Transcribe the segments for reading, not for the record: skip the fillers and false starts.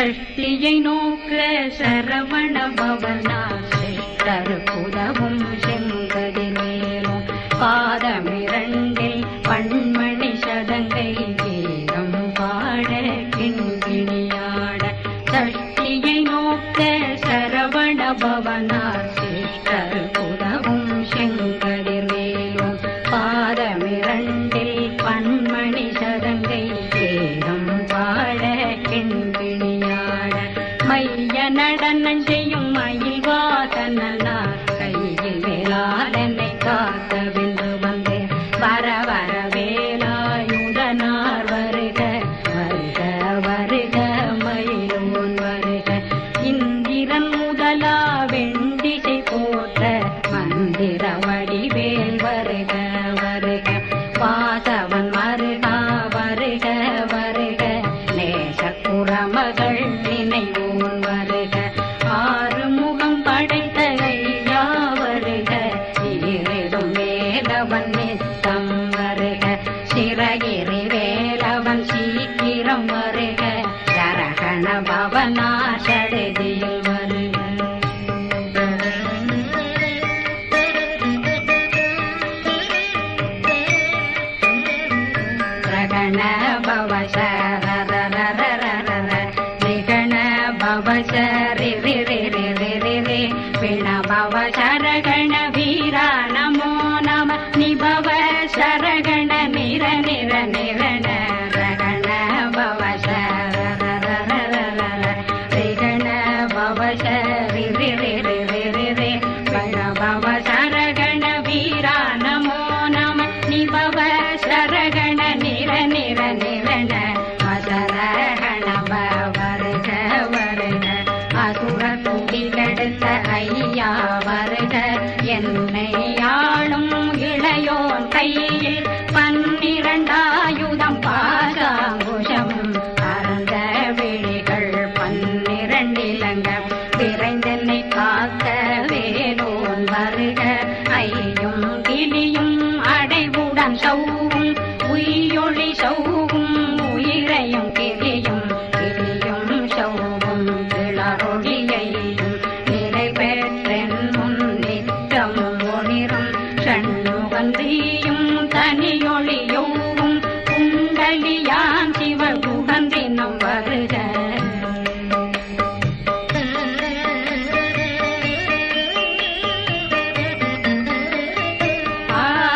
சஷ்டியை நோக்க சரவண பவனா சிஷ்டருக்குதவும் செங்கதிர்வேலும் பாதமிரண்டில் பண்மணி சதங்கை கீதம் பாட கிண்கிணியாட சஷ்டியை நோக்க சரவண பவனா சிஷ்டருக்குதவும் செங்கதிர்வேலும் பாதமிரண்டில் பண்மணி சதங்கை கீதம் பாட கிண்கிணியாட மைய நடனம் செய்யும் மயில் வாசனார் கையில் வேளாளனை காக்க வென்று வந்தேன் வர வர வேலாயுதனார் வருக வருக வருக மயிலோன் வருக இந்திரன் முதலா வெண்டிசை போற்ற மந்திர வடிவேல் வருக வருக வாசவன் மருகா வருக வருக நேசக்குறமகள் நினைவோன் வருக ஆறுமுகம் படைத்த ஐயா வருக ஈரிடும் வேலவன் நித்தம் வருக சிறகிரி வேலவன் சீக்கிரம் வருக சரகண பவனா சடுதியில் வருக ரகண பவ ரிகண பவ சரி விண பவ சரகண வீரா நமோ நம நிபவ சரகண நிர நிர நிரண ரகண பவ ரிகண பவ சரி விண பவ சரகண வீரா நமோ நம நிபவ சரகண நிர நிர நிரண அசரகண வருக வருக அசுர குடிகெடுத்த ஐயா வருக என்னை ஆளும் இளையோன் கையில் 12 ஆயுதம் பாசாங்குஷம் பரந்த விழிகள் 12 இலங்க விரைந்தென்னை காக்க வேலோன் வருக ஐயும் கிளியும் அடைவுடன் சௌவும் உயிரொளி சௌவும் உயிரையும் கிளியும் கிளியும் சௌவும் கிளரொளியையும் நிலை பெற்றென் முன் நித்தமும் ஒளிரும் சண்முகந்தியும் தனியொளியோவும் குண்டலியான் சிவ குகந்தினம் வருக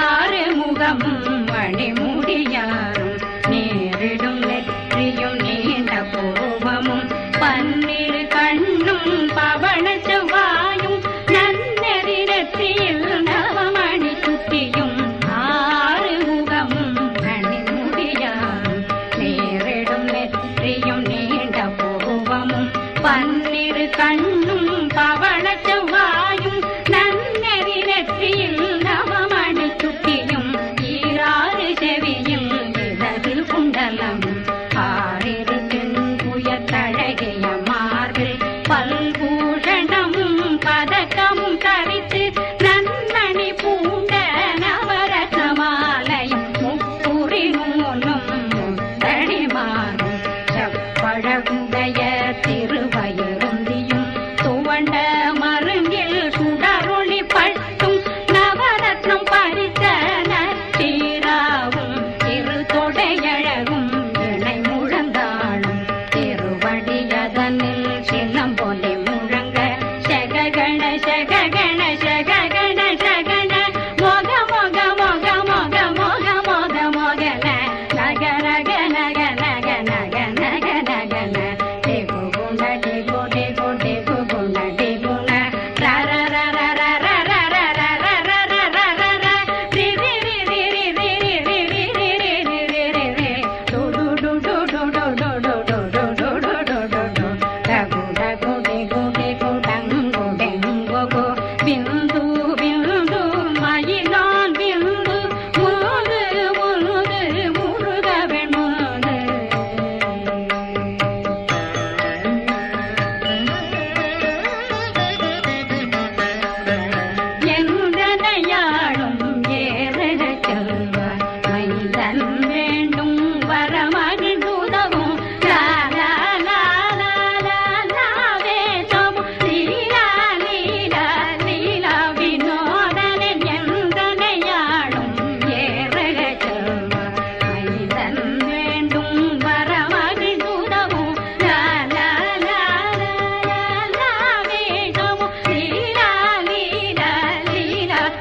ஆறுமுகமும் மணிமுடியாரும் நேரிடும் நெற்றியும் நீண்ட பூவமும் 12 கண்ணும் பவன செவ்வாயும் நன்னெறி நெற்றியில் நவமணி சுட்டியும் ஆறுமுகமும் மணிமுடியாரும் நேரிடும் நெற்றியும் நீண்ட பூவமும் 12 கண்ணும் பவன செவ்வாயும் நன்னெறி நெற்றியில் நவமணி சுட்டியும் ஈராறு செவியும் இதழில் குண்டலமும் ஆறிரு தென்புயத்தழகிய மார்பில் பல்பூஷணமும் பதக்கமும் தரித்து நன்மணி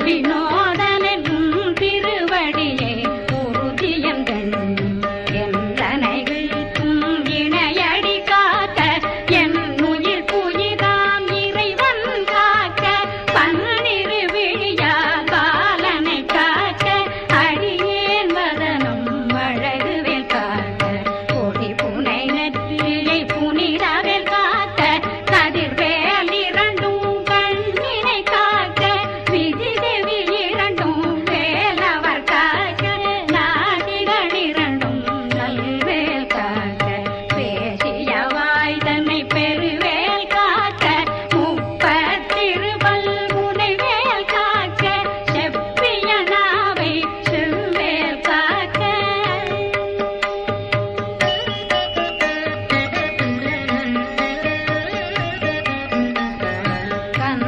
வினோதனும் திருவடியே உறுதியந்தன் என்றனை வீழ்த்தும் இணையடி காக்க என் உயிர் புயிராம் இறைவன் காக்க பன்னிரு விழியா காலனை காக்க அடியேன் வதனம் அழகுவேல் காக்க கொடி புனை நெற்றியை புனிதவேல் காக்க கதிர்வேல் இரண்டும் கண்ணினை காக்க விதிதேவி இரண்டும் வேலவர் காக்க நாடிகள் இரண்டும் நல்வேல் காக்க பேசிய வாய் தன்னை பெருவேல் காக்க முப்பத்திருவல் முனைவேல் காக்க செப்பிய நாவை செவ்வேல் காக்க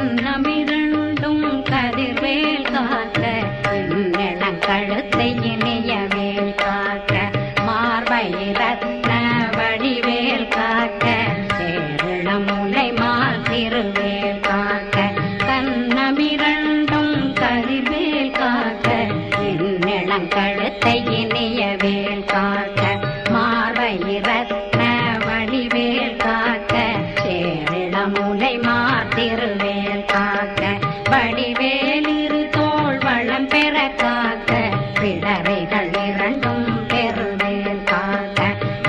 கண்ணமிரண்டும் கதிர்வேல் காக்க இளங்கழுத்தை இணையவேல் காக்க மார்பை ரத்ன வடிவேல் காக்க சேரிளமுலை மால் திருவேல் காக்க கண்ணமிரண்டும் கதிர்வேல் காக்க இளங்கழுத்தை இணையவேல் காக்க மார்பை ரத்ன வடிவேல் காக்க சேரிளமுலை மால் திருவேல் காக்க வடிவேல் இரு தோள் வளம் பெற காக்க பிடரைகள் இரண்டும் பெருவேல் காக்க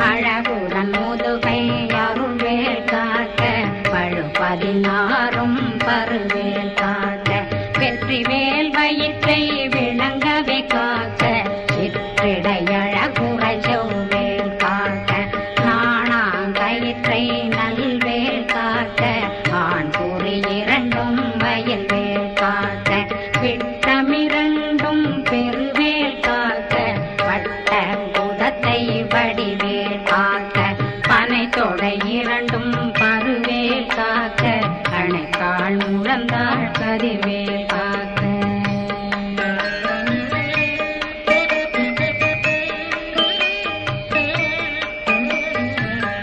அழகுடன் முதுகை அருள்வேல் காக்க பழுப்பதினாரும் பருவேல் காக்க வெற்றிவேல் வயிற்றை விளங்கவே காக்க சிற்றிடை அழகுரை செவ்வேல் காக்க நாணாங்கயிற்றை நல்வேல் காக்க ஆண் குறி இரண்டும் வயல்வேல் காக்க விட்டமிரண்டும் பெருவேல் காக்க வட்ட குதத்தை வடிவேல் காக்க பனை தொடை இரண்டும் பருவேல் காக்க அணைக்கால் முழந்தாள் கதிர்வேல் காக்க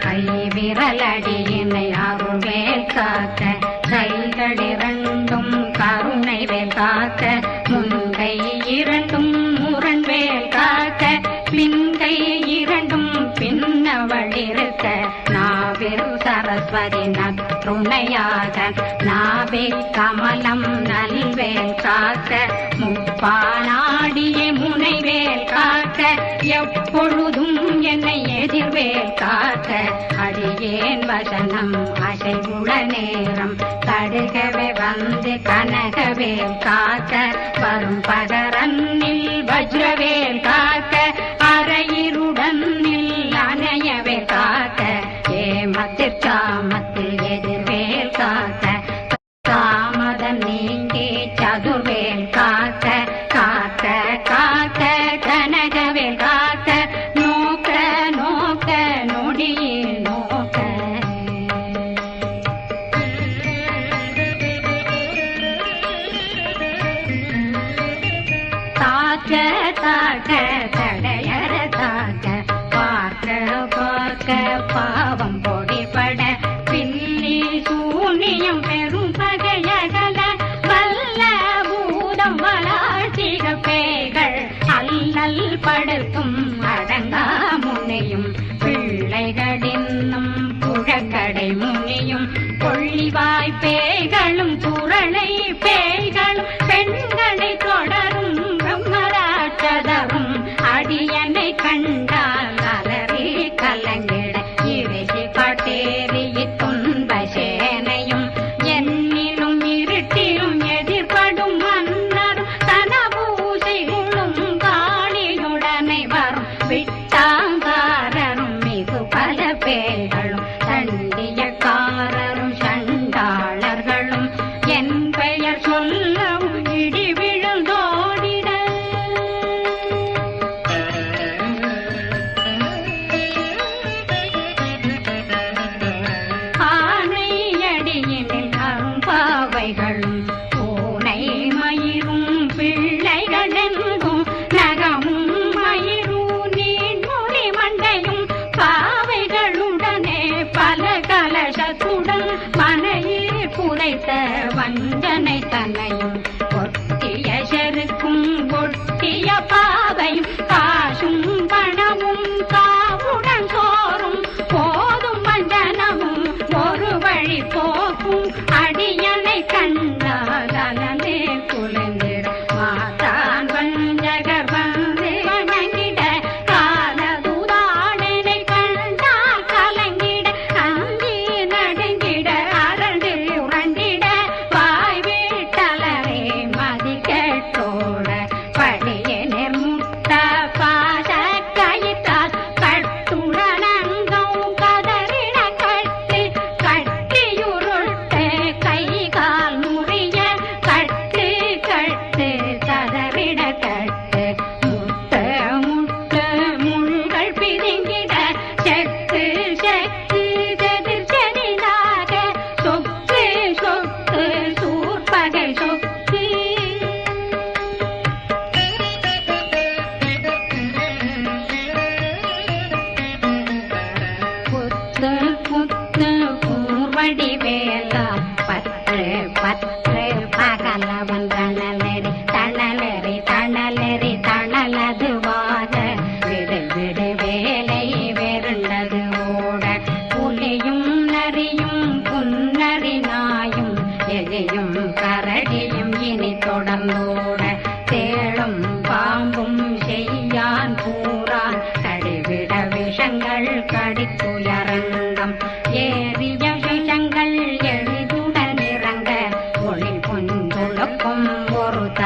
கை விரலடியினை அருள்வேல் காக்க கைகள் இரண்டும் கருணை வேல் காக்க முன்கை இரண்டும் முரண்வேல் காக்க பின்கை இரண்டும் பின்னவளிருக்க நாவில் சரஸ்வதி நற்றுணையாக நாவே கமலம் நல்வேல் காக்க முப்பானாடிய முனைவேல் காக்க எப்பொழுதும் என்னை எதிர்வேல் காக்க அடியேன் வசனம் அசைவுள நேரம் தடுகவே வந்து கனகவேல் காக்க வரும் பகரன்னில் வஜ்ரவேல் காக்க அரையிருடன் அணையவேல் காக்க ஏமத்தில் காமத்தில் எதிர்வேல் காக்க காமதம் நீங்கி சதுர்வேல் காக்க காக்க காக்க கனகவேல் காக்க நோக்க நோக்க நொடியில் நோக்க தாக்க தாக்க தடையற தாக்க பார்க்க பார்க்க பாவம் பொடிபட பில்லி சூனியம் பெரும் பகையகல வல்ல பூதம் வளாழ்த்திக பேய்கள் அல்லல் படுத்தும் அடங்கா முனையும் பிள்ளைகளின்னும் புழக்கடை முனியும் கொள்ளிவாய் பேய்களும் குரளை பேய்களும் பெண்களை தொடரும் பிரம்மராட்சதரும்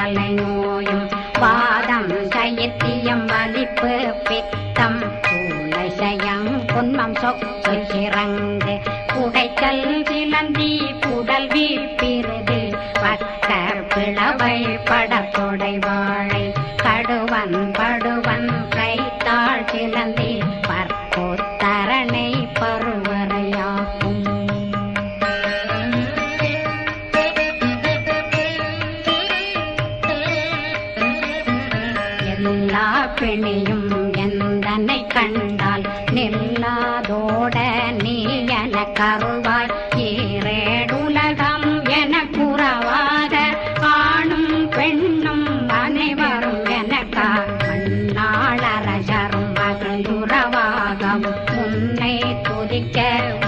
தலை நோயும் வாதம் சைத்தியம் வலிப்பு பித்தம் சூளைசயம் குன்மம் சொச்சிறங்கு குடைச்சல் சிலந்தி குடல் வீப்பிருது பக்கர் பிளவை படத்தொடை வாழை கடுவன் படுவன் கைத்தாள் சிலந்தி பற்போத்தரணை பருவரையாகும் எல்லா பிணியும் எந்தனை கண்டால் நில்லாதோட நீ என கருவாய் ஈரேடுலகம் என குறவாத ஆணும் பெண்ணும் அனைவரும் எனக்கா மண்ணாளரசரும் மகிழ்ந்துறவாகம் உன்னை துதிக்க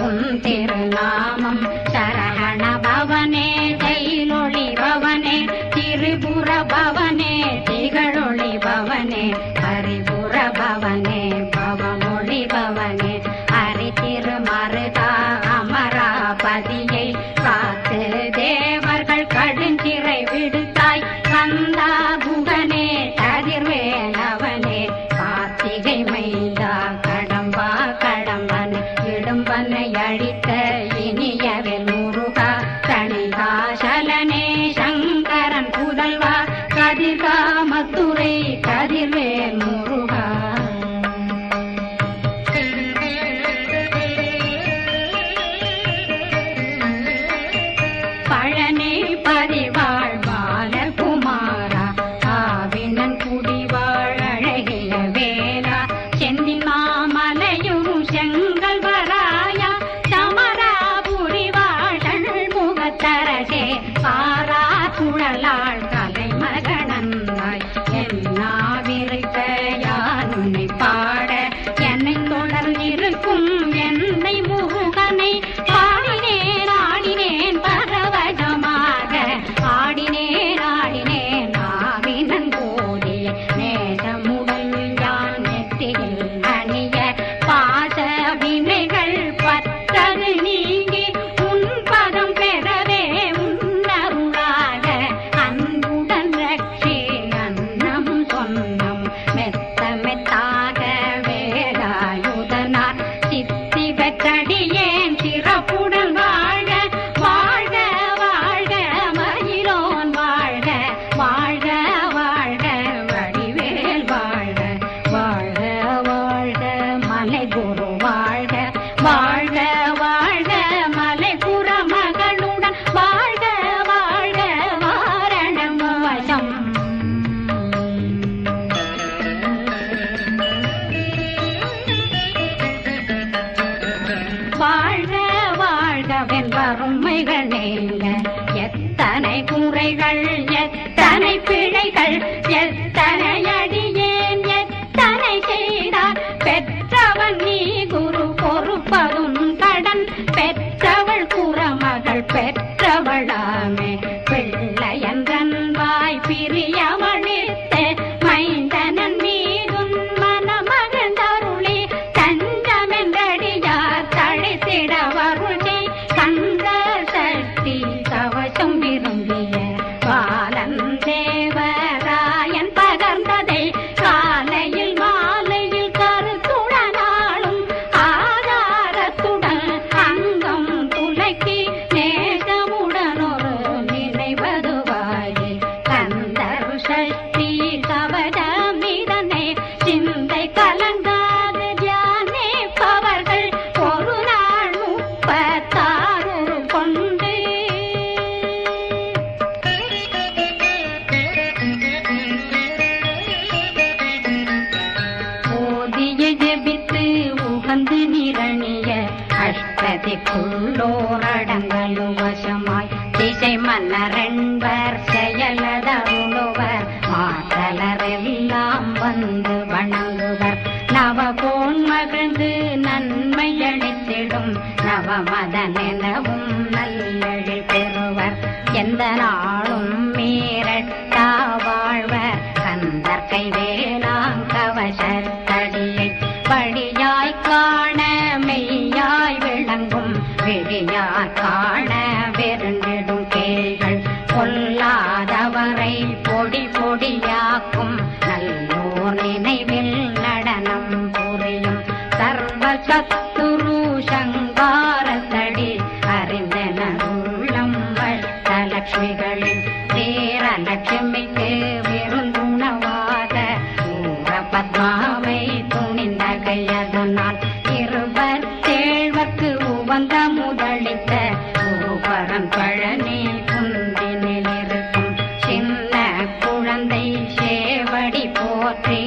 உன் திருநாமம் சரகண பவனே தைலொளி பவனே திரிபுர பவனே திகழொளி பவனே ஹரிபுர பவனே பவமொழி பவனே ஹரி திருமருதா அமராபதியை காத்து தேவர்கள் கடுஞ்சிறை விடுத்தாய் கந்தா குகனே கதிர்வேலவனே கார்த்திகை மைந்தா கடம்பா கடம்பன் இடும்பனை அழித்த இனியவில் முருகா தணிகாசலனே சங்கரன் புதல்வா கதிர்கா மதுரை கதிர்வேல் முருகா பழனி பதிவாழ் பாலகுமாரா ஆவினன் குடிவாழ் அழகிய வேலா செந்தின் மாமலையும் செங்கல் வராயா சமராபுரி வாழ் முகத்தரசே பாரா குழலாள் கலை மகனந்தாய் என்னாவிருக்க யானுனை பாட என்னை தொடர்ந்திருக்கும் என்னை முருகனை பாடினேன் ஆடினேன் பரவசமாக ஆடினேன் ஆடினேன் ஆவினன் கோடிய நேசமுடன் யான் நெற்றியில் அணிய பாச வினைகள் பத்தது நீங்கி உன் பதம் பெறவே உன்னருளாக அன்புடன் ரட்சி அன்னம் சொன்னம் மெத்த மெத்தாக வேலாயுதனார் சித்தி பெற்றடியேன் சிறப்புடன் வாழ்க வாழ்க வாழ்க மயிலோன் வாழ்க வாழ்க வாழ்க வடிவேல் வாழ்க வாழ்க வாழ்க மலை குரு வாழ்க வாழ்க வாழ்க மலை புற மகளுடன் வாழ்க வாழ்க வாரணம் வசம் வாழ்க வாழ்கவென் வறுமைகள் நீங்க எத்தனை குறைகள் எத்தனை பிழைகள் எத்தனை அடியேன் எத்தனை செய்தார் பெற்றவன் நீ குரு பொறுப்பதும் கடன் பெற்றவள் குறமகள் பெற்றவளாமே பிள்ளையன்றன் வாய் பிரியவழித்து மைந்தனன் மீதும் மனமகந்தருளி தஞ்சமென்றடியார் தழைத்திட வருளி கந்த சக்தி கவசம் விரும்பிய பாலன் தேவராயன் பகர்ந்ததை காலையில் மாலையில் கருத்துடனாலும் ஆதாரத்துடன் அங்கம் துலக்கி நேசமுடன் ஒரு நினைவதுவாகி கந்தர் சக்தி கவசமிதனை சிந்தை கலங்காது தியானிப்பவர்கள் ஒரு நாள் 36 கொண்டு ஓதிய ஜெபித்து உகந்து நிரணிய அஷ்டதிக்குள்ளோரடங்களும் வசமாய் திசை மன்னரென்பர் செயலதருளுவர் மாற்றலரெல்லாம் வந்து வணங்குவர் நவபோன் மகிழ்ந்து நன்மை அளித்திடும் நவமதனெனவும் நல்லெழில் பெறுவர் எந்த நாளும் மீறட்டா வாழ்வர் கந்தற்கை வேளாங் கவசத்தடியை படியாய் காண மெய்யாய் விளங்கும் விழியார் காண வெருண்டிடும் கேள்கள் பொடி பொடியாக்கும் நல்லோர் நினைவில் நடனம் புரியும் சர்வ சத்துரு சங்காரத்தடி அறிந்தன உள்ளம் வட்டலட்சுமிகளின் சேரலட்சுமிக்கு விருந்துணவாக ஊர பத்மாவை துணிந்த கையதனால் 27 உவந்த முதலித்த குருபரன் பழனி குந்தினில் இருக்கும் சின்ன குழந்தை சேவடி போற்றி